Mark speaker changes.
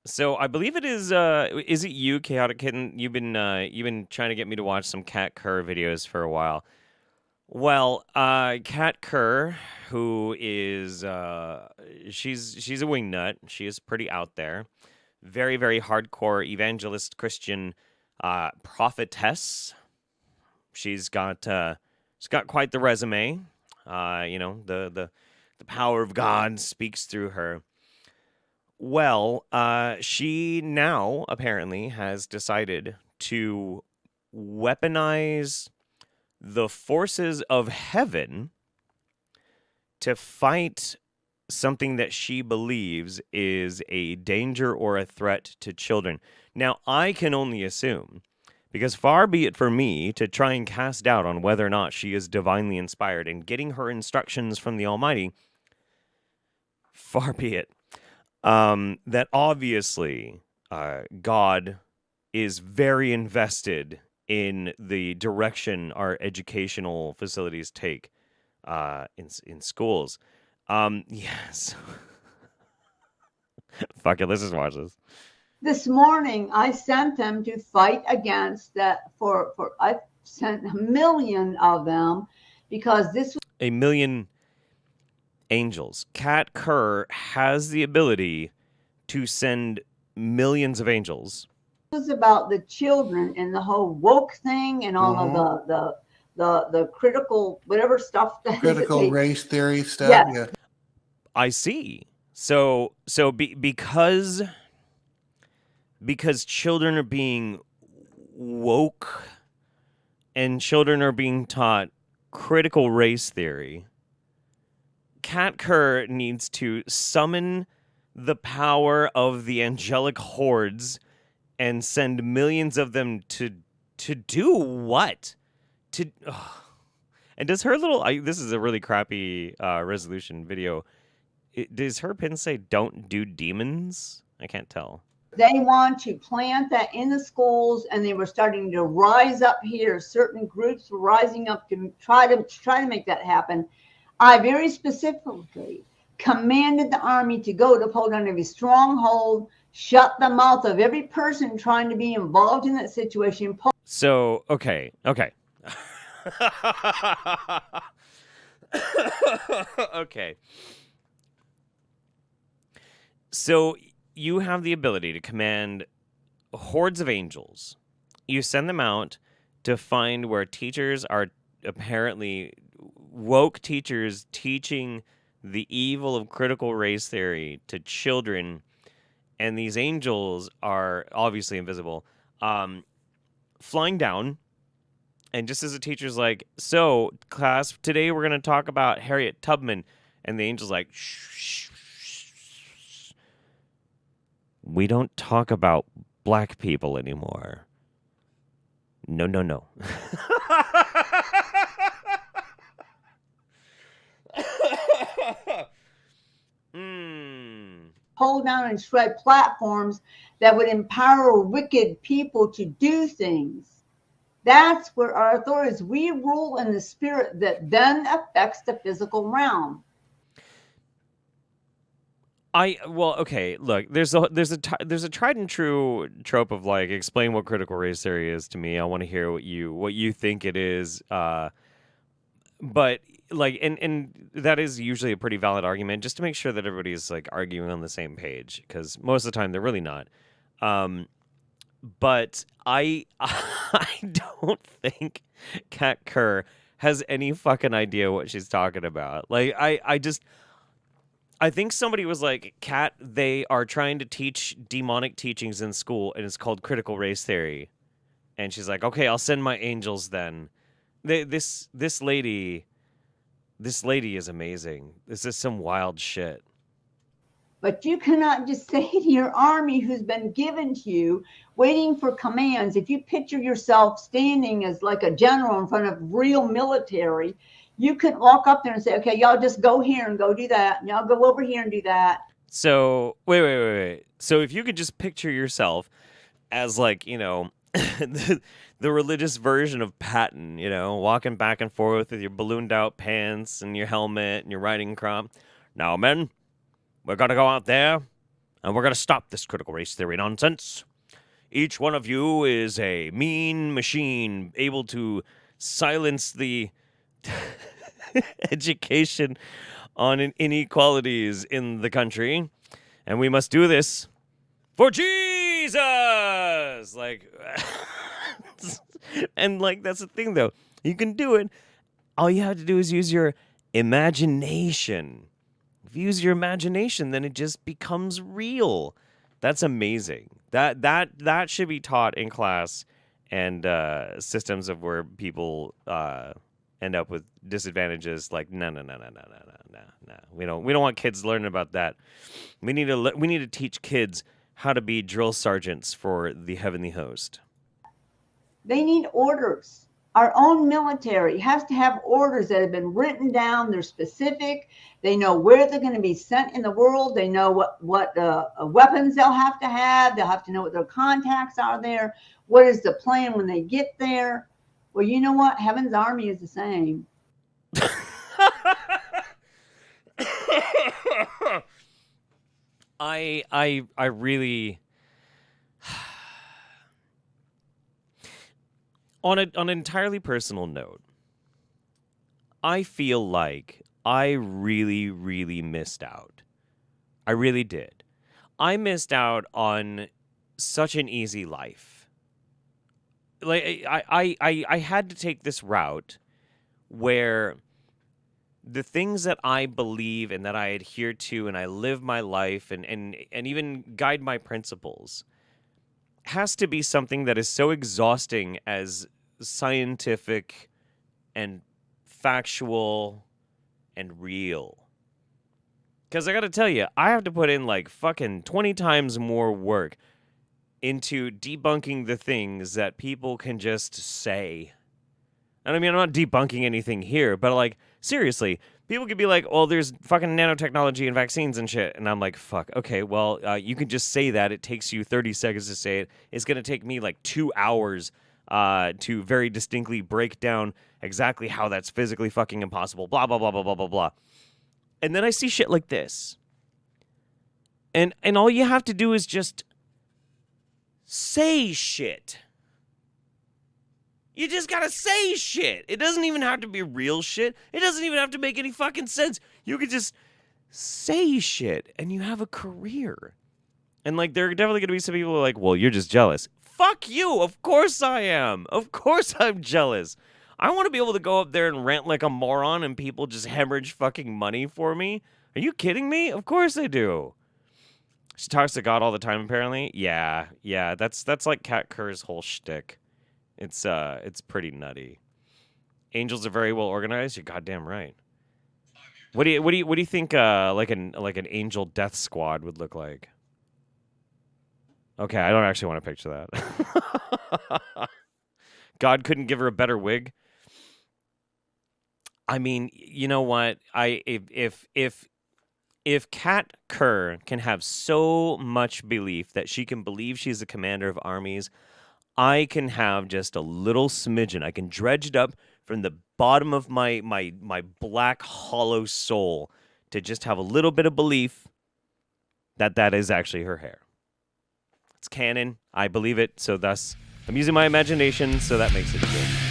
Speaker 1: So I believe it is it you, Chaotic Kitten? You've been trying to get me to watch some Kat Kerr videos for a while. Well, Kat Kerr, who is she's a wingnut. She is pretty out there. Very, very hardcore evangelist Christian prophetess. She's got quite the resume. The power of God speaks through her. Well, she now apparently has decided to weaponize the forces of heaven to fight something that she believes is a danger or a threat to children. Now, I can only assume, because far be it for me to try and cast doubt on whether or not she is divinely inspired and getting her instructions from the Almighty, far be it. That obviously God is very invested in the direction our educational facilities take in schools. Yes. Fuck it, let's just watch this.
Speaker 2: This morning, I sent them to fight against that. I sent a million of them because this was
Speaker 1: A million angels. Kat Kerr has the ability to send millions of angels.
Speaker 2: about the children and the whole woke thing and all of the critical whatever stuff that is that
Speaker 3: Critical
Speaker 2: they,
Speaker 3: race theory stuff.
Speaker 2: yes,
Speaker 3: Yeah.
Speaker 1: I see. Because children are being woke and children are being taught critical race theory, Kat Kerr needs to summon the power of the angelic hordes and send millions of them to do what? And does her little this is a really crappy resolution video. Does her pin say "Don't do demons"? I can't tell.
Speaker 2: they want to plant that in the schools, and they were starting to rise up here. Certain groups were rising up to try to make that happen. I very specifically commanded the army to go to hold on every stronghold, shut the mouth of every person trying to be involved in that situation.
Speaker 1: So, okay. Okay. So, you have the ability to command hordes of angels. You send them out to find where teachers are apparently woke teachers teaching the evil of critical race theory to children, and these angels are obviously invisible, flying down. And just as the teacher's like, "So, class, today we're going to talk about Harriet Tubman," and the angel's like, "Shh, shh, shh. We don't talk about black people anymore. No, no, no."
Speaker 2: Hold down and shred platforms that would empower wicked people to do things. That's where our authority is. We rule in the spirit that then affects the physical realm.
Speaker 1: Okay. Look, there's a tried and true trope of like explain what critical race theory is to me. I want to hear what you think it is. But like, and that is usually a pretty valid argument, just to make sure that everybody's like arguing on the same page, because most of the time they're really not. But I I don't think Kat Kerr has any fucking idea what she's talking about. Like I think somebody was like, "Kat, they are trying to teach demonic teachings in school, and it's called critical race theory." And she's like, "Okay, I'll send my angels then." This lady is amazing. This is some wild shit.
Speaker 2: But you cannot just say to your army who's been given to you, waiting for commands. If you picture yourself standing as like a general in front of real military, you can walk up there and say, "Okay, y'all just go here and go do that. And y'all go over here and do that."
Speaker 1: So wait. So if you could just picture yourself as like, the religious version of Patton, walking back and forth with your ballooned out pants and your helmet and your riding crop. "Now, men, we're gonna go out there And we're going to stop this critical race theory nonsense. Each one of you is a mean machine able to silence the education on inequalities in the country. And we must do this for Jesus! Like, and like, that's the thing though. You can do it. All you have to do is use your imagination. If you use your imagination, then it just becomes real. That's amazing. That should be taught in class, and systems of where people end up with disadvantages. Like no. We don't want kids learning about that. We need to teach kids how to be drill sergeants for the heavenly host.
Speaker 2: They need orders. Our own military has to have orders that have been written down. They're specific. They know where they're going to be sent in the world. They know what weapons they'll have to have. They'll have to know what their contacts are there. What is the plan when they get there? Well, you know what? Heaven's Army is the same.
Speaker 1: I really on an entirely personal note, I feel like I really missed out. I really did. I missed out on such an easy life. Like I had to take this route where the things that I believe and that I adhere to and I live my life and even guide my principles has to be something that is so exhausting as scientific and factual and real. Because I got to tell you, I have to put in like fucking 20 times more work into debunking the things that people can just say. And I mean, I'm not debunking anything here, but like, seriously, people could be like, well, there's fucking nanotechnology and vaccines and shit. And I'm like, fuck, okay, well, you can just say that. It takes you 30 seconds to say it. It's going to take me like 2 hours to very distinctly break down exactly how that's physically fucking impossible, blah, blah, blah, blah, blah, blah, blah. And then I see shit like this. And all you have to do is just say shit. You just gotta say shit. It doesn't even have to be real shit. It doesn't even have to make any fucking sense. You could just say shit and you have a career. And like, there are definitely gonna be some people who are like, well, you're just jealous. Fuck you. Of course I am. Of course I'm jealous. I want to be able to go up there and rant like a moron and people just hemorrhage fucking money for me. Are you kidding me? Of course I do. She talks to God all the time, apparently. Yeah. That's like Kat Kerr's whole shtick. It's pretty nutty. Angels are very well organized. You're goddamn right. What do you think like an angel death squad would look like? Okay, I don't actually want to picture that. God couldn't give her a better wig. I mean, you know what? If Kat Kerr can have so much belief that she can believe she's the commander of armies, I can have just a little smidgen. I can dredge it up from the bottom of my black hollow soul to just have a little bit of belief that is actually her hair. It's canon. I believe it. So thus, I'm using my imagination. So that makes it good.